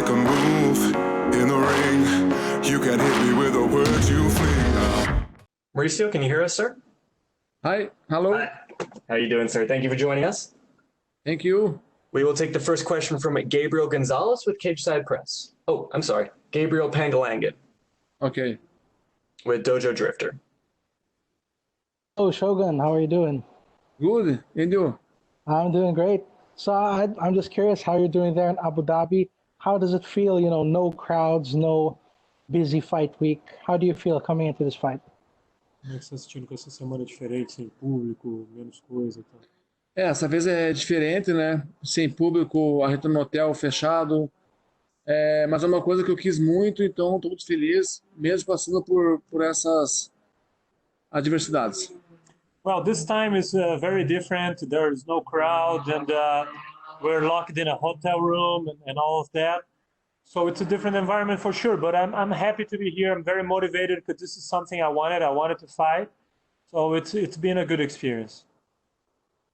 make a move in the ring. You can hit me with the words you fling. Mauricio, can you hear us, sir? Hi, hello. Hi. How are you doing, sir? Thank you for joining us. Thank you. We will take the first question from Gabriel Gonzalez with Cageside Press. Oh, I'm sorry. Gabriel Pangalangan Okay. with Dojo Drifter. Oh, Shogun, how are you doing? Good. And you? I'm doing great. So I'm just curious how you're doing there in Abu Dhabi. How does it feel, no crowds, no busy fight week? How do you feel coming into this fight? Como é que você está assistindo com essa semana diferente, sem público, menos coisa e tal? Essa vez é diferente, né? Sem público, a gente tá no hotel fechado. Mas é uma coisa que eu quis muito, então estou muito feliz, mesmo passando por essas adversidades. Well, this time is very different. There is no crowd, and we're locked in a hotel room and all of that. So it's a different environment for sure. But I'm happy to be here. I'm very motivated because this is something I wanted. I wanted to fight. So it's been a good experience.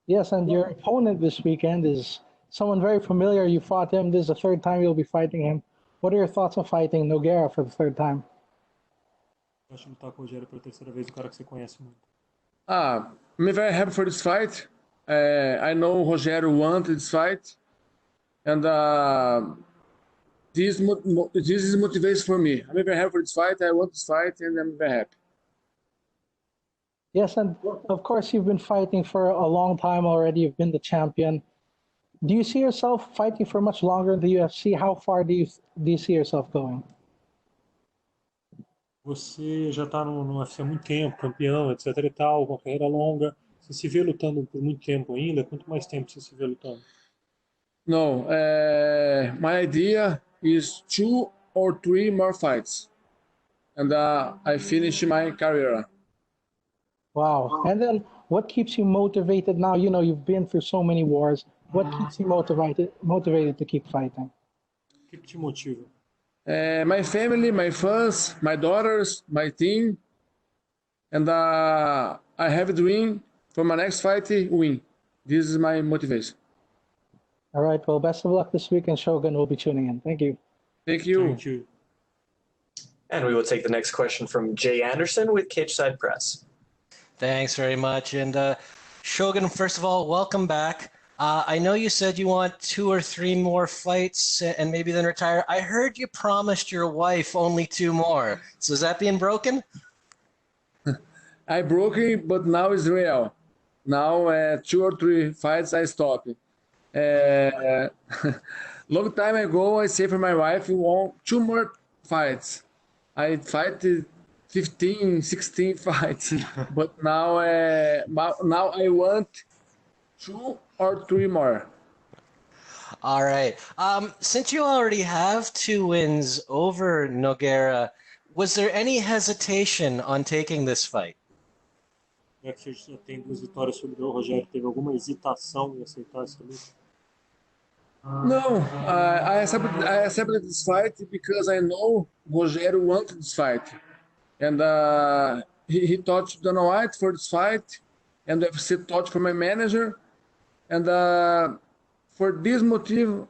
Yes, and your opponent this weekend is someone very familiar. You fought him. This is the third time you'll be fighting him. What are your thoughts on fighting Nogueira for the third time? Eu acho que lutar com o Rogério pela terceira vez, um cara que você conhece muito. I'm very happy for this fight. I know Rogerio wanted this fight, and this is motivation for me. I'm very happy for this fight. I want this fight, and I'm very happy. Yes, and of course you've been fighting for a long time already. You've been the champion. Do you see yourself fighting for much longer in the UFC? How far do you see yourself going? Você já está no UFC há muito tempo, campeão, etc e tal, uma carreira longa. Você se vê lutando por muito tempo ainda? Quanto mais tempo você se vê lutando? No, my idea is 2 or 3 more fights, and I finish my career. Wow. And then what keeps you motivated now? You've been through so many wars. What keeps you motivated to keep fighting? O que te motiva? My family, my fans, my daughters, my team, and I have a dream for my next fight win. This is my motivation. All right. Well, best of luck this week, and Shogun will be tuning in. Thank you. Thank you. Thank you. And we will take the next question from Jay Anderson with Cageside Press. Thanks very much. And Shogun, first of all, welcome back. I know you said you want 2 or 3 more fights and maybe then retire. I heard you promised your wife only 2 more. So is that being broken? I broke it, but now it's real. Now 2 or 3 fights I stop. Long time ago, I say for my wife, we want 2 more fights. I fight 15, 16 fights, but now I want 2 or 3 more. All right. Since you already have 2 wins over Nogueira, was there any hesitation on taking this fight? Já que você já tem 2 vitórias sobre o Rogério, teve alguma hesitação em aceitar essa luta? No, I accepted this fight because I know Rogerio wanted this fight, and he touched Dana White for this fight, and the UFC touched for my manager, and for this motive,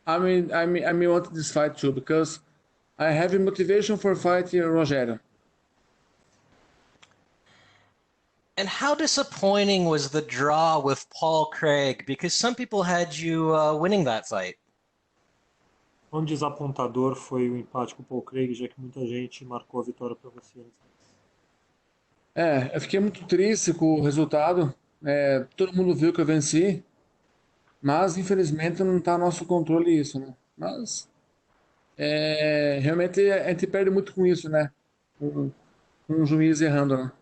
I wanted this fight too because I have a motivation for fighting Rogerio. And how disappointing was the draw with Paul Craig? Because some people had you winning that fight. Quão desapontador foi o empate com o Paul Craig, já que muita gente marcou a vitória para você antes. Eu fiquei muito triste com o resultado. Todo mundo viu que eu venci, mas infelizmente não está no nosso controle isso, né? Mas realmente a gente perde muito com isso, né? Com um juiz errando, né?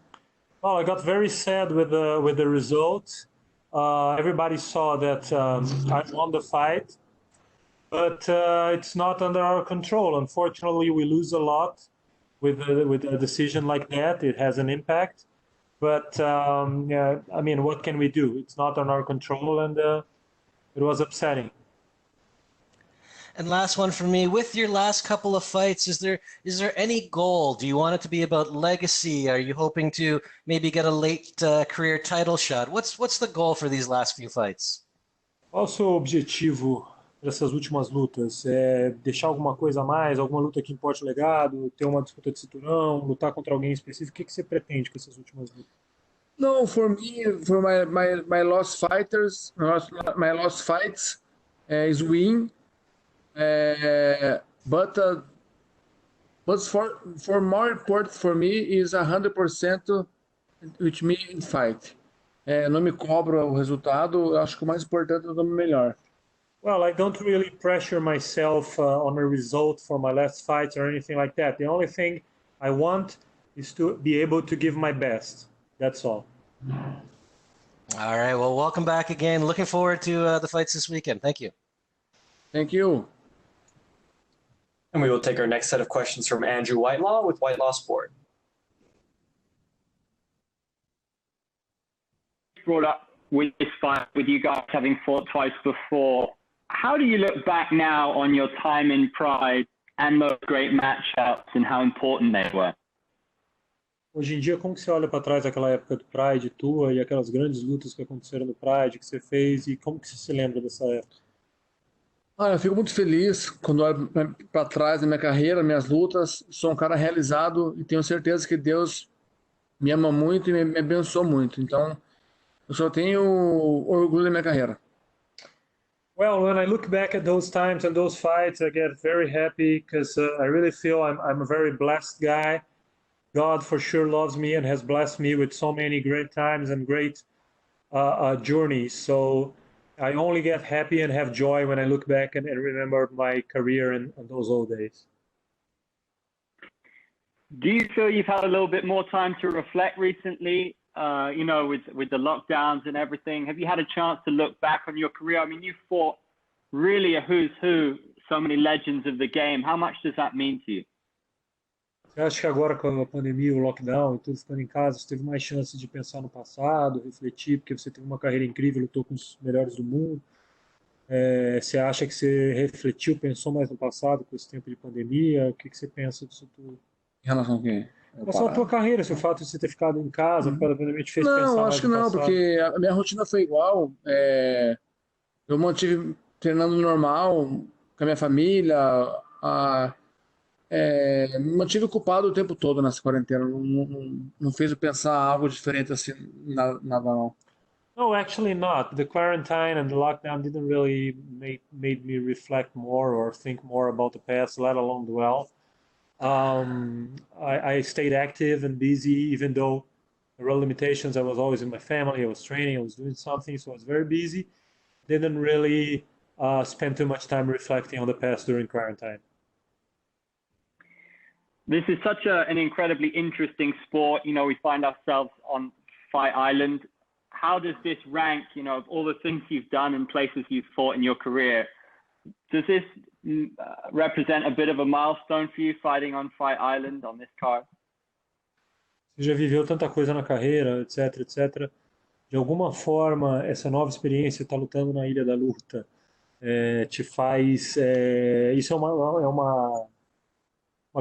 Well, I got very sad with the result. Everybody saw that I won the fight, but it's not under our control. Unfortunately, we lose a lot with a decision like that. It has an impact, but yeah, I mean, what can we do? It's not on our control, and it was upsetting. And last one for me, with your last couple of fights, is there any goal? Do you want it to be about legacy? Are you hoping to maybe get a late career title shot? What's the goal for these last few fights? Qual o seu objetivo dessas últimas lutas? Deixar alguma coisa a mais, alguma luta que importe o legado, ter uma disputa de cinturão, lutar contra alguém específico? O que você pretende com essas últimas lutas? No, for me, for my lost fighters, my lost fights is win. But for more important for me is 100% with me in fight. Não me cobro o resultado, eu acho que o mais importante é o melhor. Well, I don't really pressure myself on a result for my last fights or anything like that. The only thing I want is to be able to give my best. That's all. All right. Well, welcome back again. Looking forward to the fights this weekend. Thank you. Thank you. And we will take our next set of questions from Andrew Whitelaw with Whitelaw Sport. Brought up with this fight, with you guys having fought twice before. How do you look back now on your time in Pride and those great matchups and how important they were? Hoje em dia, como que você olha para trás daquela época do Pride tua e aquelas grandes lutas que aconteceram no Pride que você fez e como que você se lembra dessa época? Eu fico muito feliz quando olho para trás da minha carreira, minhas lutas. Sou um cara realizado e tenho certeza que Deus me ama muito e me abençoou muito. Então, eu só tenho orgulho da minha carreira. Well, when I look back at those times and those fights, I get very happy because I really feel I'm a very blessed guy. God for sure loves me and has blessed me with so many great times and great journeys. So I only get happy and have joy when I look back and remember my career and those old days. Do you feel you've had a little bit more time to reflect recently? With the lockdowns and everything, have you had a chance to look back on your career? I mean, you fought really a who's who, so many legends of the game. How much does that mean to you? Você acha que agora com a pandemia, o lockdown e tudo ficando em casa, você teve mais chance de pensar no passado, refletir, porque você teve uma carreira incrível, lutou com os melhores do mundo. Você acha que você refletiu, pensou mais no passado com esse tempo de pandemia? O que você pensa disso tudo? Em relação a quê? Em relação à tua carreira, se o fato de você ter ficado em casa, por causa da pandemia, te fez pensar Não, mais acho que no não, passado? porque a minha rotina foi igual. Eu mantive treinando normal com a minha família. Me mantive ocupado o tempo todo nessa quarentena. Não fez eu pensar algo diferente assim, nada não. No, actually not. The quarantine and the lockdown didn't really made me reflect more or think more about the past, let alone dwell. I stayed active and busy, even though there were limitations. I was always in my family. I was training. I was doing something, so I was very busy. Didn't really spend too much time reflecting on the past during quarantine. This is such an incredibly interesting sport. We find ourselves on Fight Island. How does this rank, of all the things you've done and places you've fought in your career? Does this represent a bit of a milestone for you fighting on Fight Island on this card? Você já viveu tanta coisa na carreira, etc, etc. De alguma forma, essa nova experiência, estar lutando na Ilha da Luta, te faz... isso é uma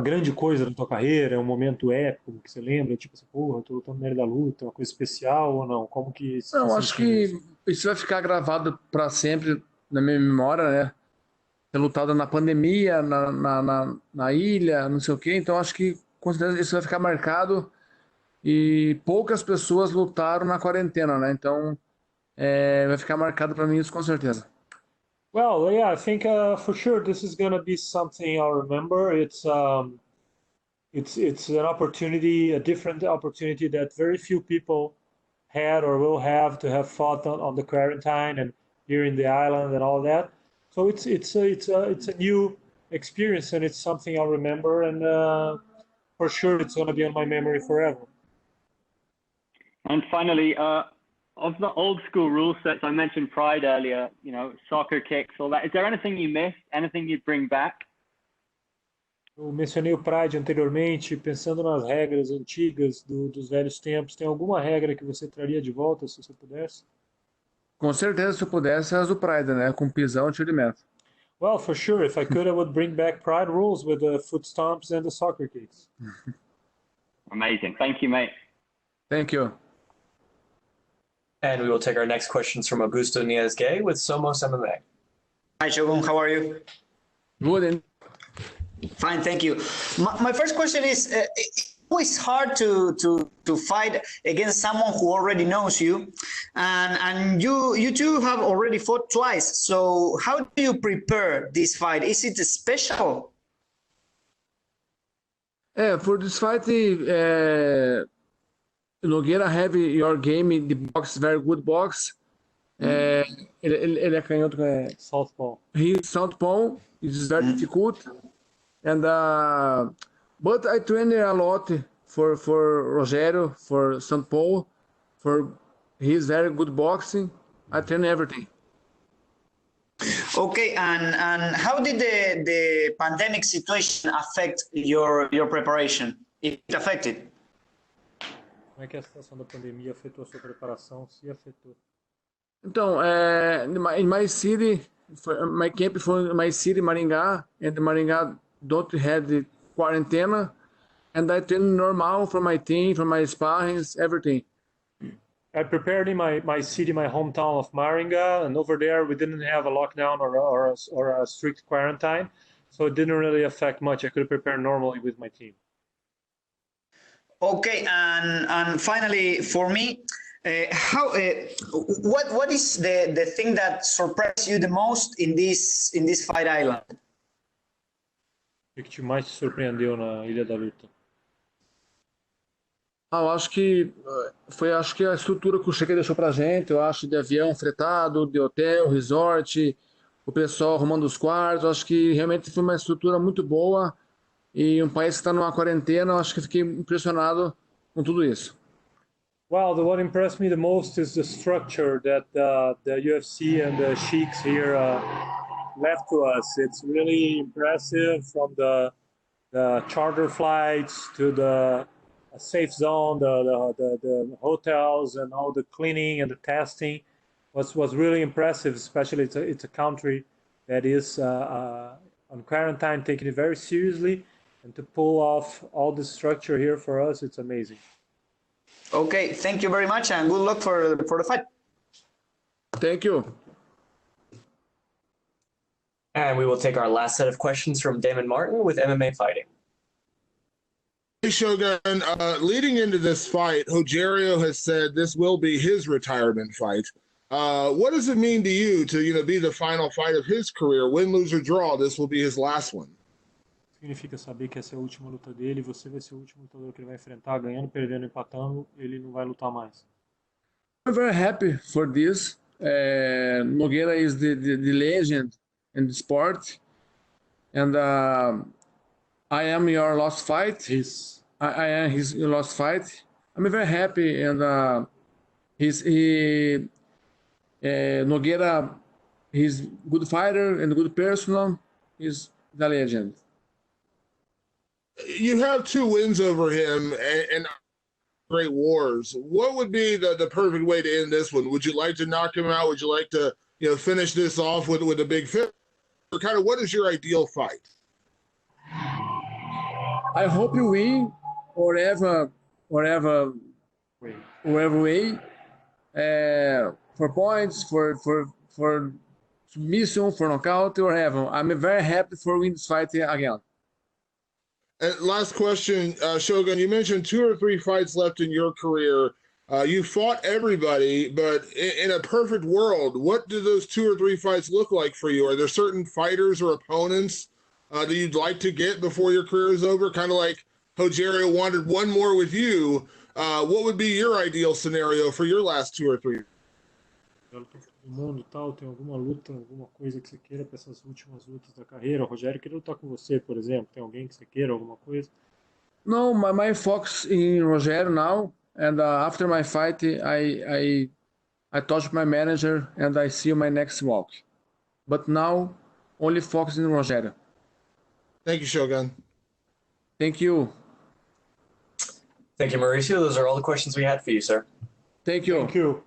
grande coisa na tua carreira, é um momento épico que você lembra, tipo assim, porra, eu tô lutando na Ilha da Luta, é uma coisa especial ou não? Como que... Não, acho que isso vai ficar gravado para sempre na minha memória, né? Ter lutado na pandemia, na ilha, não sei o quê. Então, acho que com certeza isso vai ficar marcado. E poucas pessoas lutaram na quarentena, né? Então, vai ficar marcado para mim isso com certeza. Well, yeah, I think for sure this is going to be something I'll remember. It's an opportunity, a different opportunity that very few people had or will have to have fought on the quarantine and here in the island and all that. So it's a new experience and it's something I'll remember and for sure it's going to be on my memory forever. And finally, of the old school rule sets, I mentioned Pride earlier, soccer kicks, all that. Is there anything you missed? Anything you'd bring back? Eu mencionei o Pride anteriormente, pensando nas regras antigas dos velhos tempos. Tem alguma regra que você traria de volta, se você pudesse? Com certeza, se eu pudesse, as do Pride, né? Com pisão e tiro de meta. Well, for sure. If I could, I would bring back Pride rules with the foot stomps and the soccer kicks. Amazing. Thank you, mate. Thank you. And we will take our next questions from Augusto Niez-Gay with Somos MMA. Hi, Shogun. How are you? Good. And Fine, thank you. My first question is, it's always hard to fight against someone who already knows you, and you two have already fought twice. So how do you prepare this fight? Is it special? for this fight, Nogueira have your game in the box, very good box. Ele é canhoto. Southpaw. He southpaw. It is very difficult. And but I train a lot for Rogerio, for southpaw, for his very good boxing. I train everything. Okay, and how did the pandemic situation affect your preparation? It affected. Como é que a situação da pandemia afetou a sua preparação? Se afetou. Então, in my city, my camp for my city, Maringá, and Maringá don't have the quarantena, and I train normal for my team, for my sparrings, everything. I prepared in my city, my hometown of Maringá, and over there we didn't have a lockdown or a strict quarantine, so it didn't really affect much. I could prepare normally with my team. Okay, and finally, for me, what is the thing that surprised you the most in this Fight Island? O que mais te surpreendeu na Ilha da Luta? Eu acho que acho que a estrutura que o Cheque deixou pra gente, eu acho, de avião fretado, de hotel, resort, o pessoal arrumando os quartos, eu acho que realmente foi uma estrutura muito boa e um país que está numa quarentena, eu acho que fiquei impressionado com tudo isso. Well, what impressed me the most is the structure that the UFC and the sheiks here left to us. It's really impressive, from the charter flights to the safe zone, the hotels, and all the cleaning and the testing was really impressive. Especially it's a country that is on quarantine, taking it very seriously, and to pull off all the structure here for us, it's amazing. Okay, thank you very much, and good luck for the fight. Thank you. And we will take our last set of questions from Damon Martin with MMA Fighting. Hey, Shogun, leading into this fight, Rogerio has said this will be his retirement fight. What does it mean to you to be the final fight of his career? Win, lose, or draw, this will be his last one. Significa saber que essa é a última luta dele, você vai ser o último lutador que ele vai enfrentar, ganhando, perdendo, empatando, ele não vai lutar mais. I'm very happy for this. Nogueira is the legend in the sport, and I am your last fight. I am his last fight. I'm very happy, and Nogueira, he's good fighter and good person. He's the legend. You have 2 wins over him and great wars. What would be the perfect way to end this one? Would you like to knock him out? Would you like to finish this off with a big finish? Or kind of what is your ideal fight? I hope you win whatever way, for points, for submission, for knockout, whatever. I'm very happy for win this fight again. And last question, Shogun, you mentioned 2 or 3 fights left in your career. You fought everybody, but in a perfect world, what do those 2 or 3 fights look like for you? Are there certain fighters or opponents that you'd like to get before your career is over? Kind of like Rogerio wanted one more with you. What would be your ideal scenario for your last 2 or 3? Do mundo e tal, tem alguma luta, alguma coisa que você queira para essas últimas lutas da carreira? O Rogério queria lutar com você, por exemplo. Tem alguém que você queira, alguma coisa? No, my focus in Rogerio now, and after my fight, I talk to my manager and I see my next walk. But now, only focus in Rogerio. Thank you, Shogun. Thank you. Thank you, Mauricio. Those are all the questions we had for you, sir. Thank you. Thank you.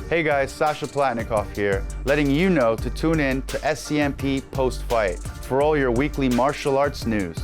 Hey guys, Sasha Platnikoff here, letting you know to tune in to SCMP Post Fight for all your weekly martial arts news.